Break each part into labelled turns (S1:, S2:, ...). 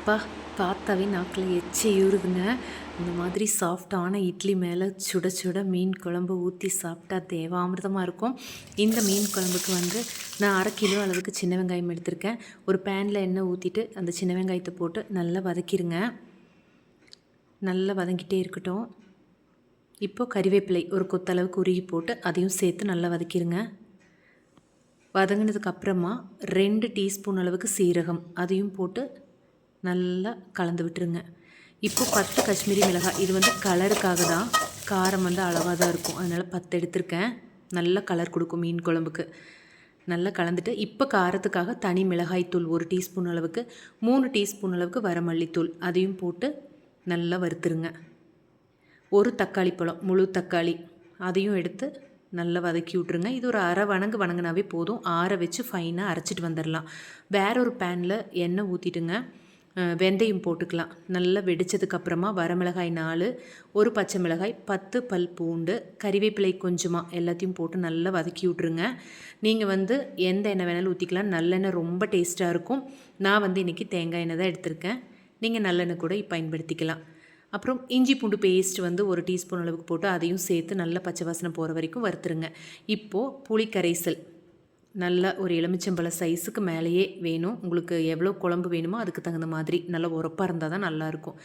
S1: அப்பா பார்த்தாவே நாக்கில் எச்சி ஊறுதுங்க. இந்த மாதிரி சாஃப்டான இட்லி மேலே சுட சுட மீன் குழம்பு ஊற்றி சாப்பிட்டா தேவாமிர்தமாக இருக்கும். இந்த மீன் குழம்புக்கு நான் 1/2 கிலோ அளவுக்கு சின்ன வெங்காயம் எடுத்திருக்கேன். ஒரு பேனில் எண்ணெய் ஊற்றிட்டு அந்த சின்ன வெங்காயத்தை போட்டு நல்லா வதக்கிடுங்க. நல்லா வதங்கிட்டே இருக்கட்டும். இப்போது கறிவேப்பிலை ஒரு கொத்தளவுக்கு உருகி போட்டு அதையும் சேர்த்து நல்லா வதக்கிடுங்க. வதங்கினதுக்கப்புறமா 2 டீஸ்பூன் அளவுக்கு சீரகம் அதையும் போட்டு நல்லா கலந்து விட்டுருங்க. இப்போ 10 காஷ்மீரி மிளகாய், இது கலருக்காக தான், காரம் அளவாக தான் இருக்கும், அதனால் 10 எடுத்திருக்கேன். நல்ல கலர் கொடுக்கும் மீன் குழம்புக்கு. நல்லா கலந்துட்டு இப்போ காரத்துக்காக தனி மிளகாய்த்தூள் 1 டீஸ்பூன் அளவுக்கு, 3 டீஸ்பூன் அளவுக்கு வரமல்லித்தூள் அதையும் போட்டு நல்லா வறுத்துருங்க. ஒரு தக்காளி பழம், முழு தக்காளி அதையும் எடுத்து நல்லா வதக்கி விட்ருங்க. இது ஒரு அரை வணங்கினாவே போதும். ஆற வச்சு ஃபைனாக அரைச்சிட்டு வந்துடலாம். வேற ஒரு பேனில் எண்ணெய் ஊற்றிட்டுங்க. வெந்தயம் போட்டுக்கலாம். நல்லா வெடித்ததுக்கப்புறமா வரமிளகாய் 4, ஒரு பச்சை மிளகாய், 10 பல் பூண்டு, கறிவேப்பிலை கொஞ்சமாக எல்லாத்தையும் போட்டு நல்லா வதக்கி விட்ருங்க. நீங்கள் எந்த எண்ணெய் வேணாலும் ஊற்றிக்கலாம். நல்லெண்ணெய் ரொம்ப டேஸ்ட்டாக இருக்கும். நான் இன்றைக்கி தேங்காய் எண்ணெய் தான் எடுத்திருக்கேன். நீங்கள் நல்லெண்ணெய் கூட பயன்படுத்திக்கலாம். அப்புறம் இஞ்சி பூண்டு பேஸ்ட் 1 டீஸ்பூன் அளவுக்கு போட்டு அதையும் சேர்த்து நல்லா பச்சை வாசனை போகிற வரைக்கும் வறுத்துருங்க. இப்போது புளி கரைசல் நல்லா ஒரு எலுமிச்சம்பழ சைஸுக்கு மேலேயே வேணும். உங்களுக்கு எவ்வளோ குழம்பு வேணுமோ அதுக்கு தகுந்த மாதிரி நல்லா உரப்பாக இருந்தால் தான் நல்லாயிருக்கும்.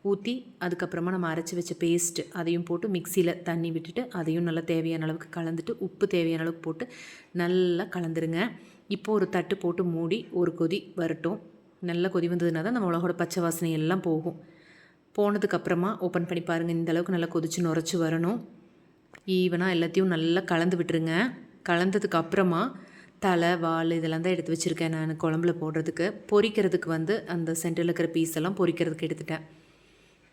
S1: ஊற்றி அதுக்கப்புறமா நம்ம அரைச்சி வச்ச பேஸ்ட்டு அதையும் போட்டு மிக்சியில் தண்ணி விட்டுட்டு அதையும் நல்லா தேவையான அளவுக்கு கலந்துட்டு உப்பு தேவையான அளவுக்கு போட்டு நல்லா கலந்துருங்க. இப்போது ஒரு தட்டு போட்டு மூடி ஒரு கொதி வரட்டும். நல்லா கொதி வந்ததுனா தான் நம்ம மிளகோட பச்சை வாசனை எல்லாம் போகும். போனதுக்கப்புறமா ஓப்பன் பண்ணி பாருங்கள். இந்தளவுக்கு நல்லா கொதித்து நுரைச்சி வரணும். ஈவனாக எல்லாத்தையும் நல்லா கலந்து விட்டுருங்க. கலந்ததுக்கு அப்புறமா தலை, வால் இதெல்லாம் தான் எடுத்து வச்சுருக்கேன் நான் குழம்புல போடுறதுக்கு. பொரிக்கிறதுக்கு அந்த சென்டரில் இருக்கிற பீஸ் எல்லாம் பொரிக்கிறதுக்கு எடுத்துட்டேன்.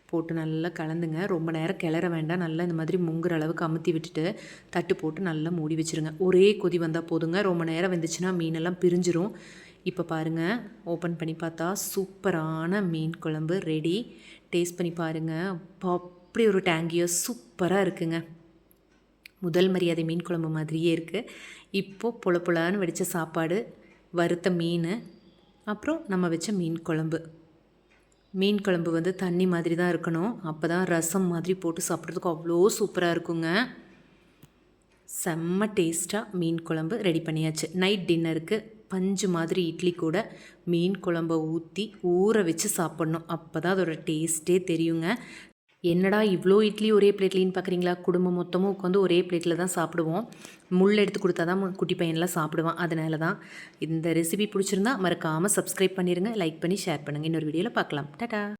S1: போட்டு நல்லா கலந்துங்க. ரொம்ப நேரம் கிளற வேண்டாம். நல்லா இந்த மாதிரி முங்குற அளவுக்கு அமுத்தி விட்டுட்டு தட்டு போட்டு நல்லா மூடி வச்சுருங்க. ஒரே கொதி வந்தால் போதுங்க. ரொம்ப நேரம் வந்துச்சுன்னா மீனெல்லாம் பிரிஞ்சிரும். இப்போ பாருங்கள், ஓப்பன் பண்ணி பார்த்தா சூப்பரான மீன் குழம்பு ரெடி. டேஸ்ட் பண்ணி பாருங்கள். அப்படி ஒரு டேங்கியாக சூப்பராக இருக்குங்க. முதல் மரியாதை மீன் குழம்பு மாதிரியே இருக்குது. இப்போது புலப்புலான்னு வெடித்த சாப்பாடு, வறுத்த மீன், அப்புறம் நம்ம வச்ச மீன் குழம்பு. மீன் குழம்பு தண்ணி மாதிரி தான் இருக்கணும். அப்போ தான் ரசம் மாதிரி போட்டு சாப்பிட்றதுக்கு அவ்வளோ சூப்பராக இருக்குங்க. செம்ம டேஸ்ட்டாக மீன் குழம்பு ரெடி பண்ணியாச்சு. நைட் டின்னருக்கு பஞ்சு மாதிரி இட்லி கூட மீன் குழம்பை ஊற்றி ஊற வச்சு சாப்பிட்ணும். அப்போ தான் அதோட டேஸ்ட்டே தெரியுங்க. என்னடா இவ்வளோ இட்லி ஒரே பிளேட்லேன்னு பார்க்குறீங்களா? குடும்பம் மொத்தமும் உட்காந்து ஒரே பிளேட்டில் தான் சாப்பிடுவோம். முள் எடுத்து கொடுத்தா தான் குட்டி பையன்லாம் சாப்பிடுவான். அதனால தான். இந்த ரெசிபி பிடிச்சிருந்தா மறக்காமல் சப்ஸ்கிரைப் பண்ணிடுங்க, லைக் பண்ணி ஷேர் பண்ணுங்கள். இன்னொரு வீடியோவில் பார்க்கலாம். டாடா.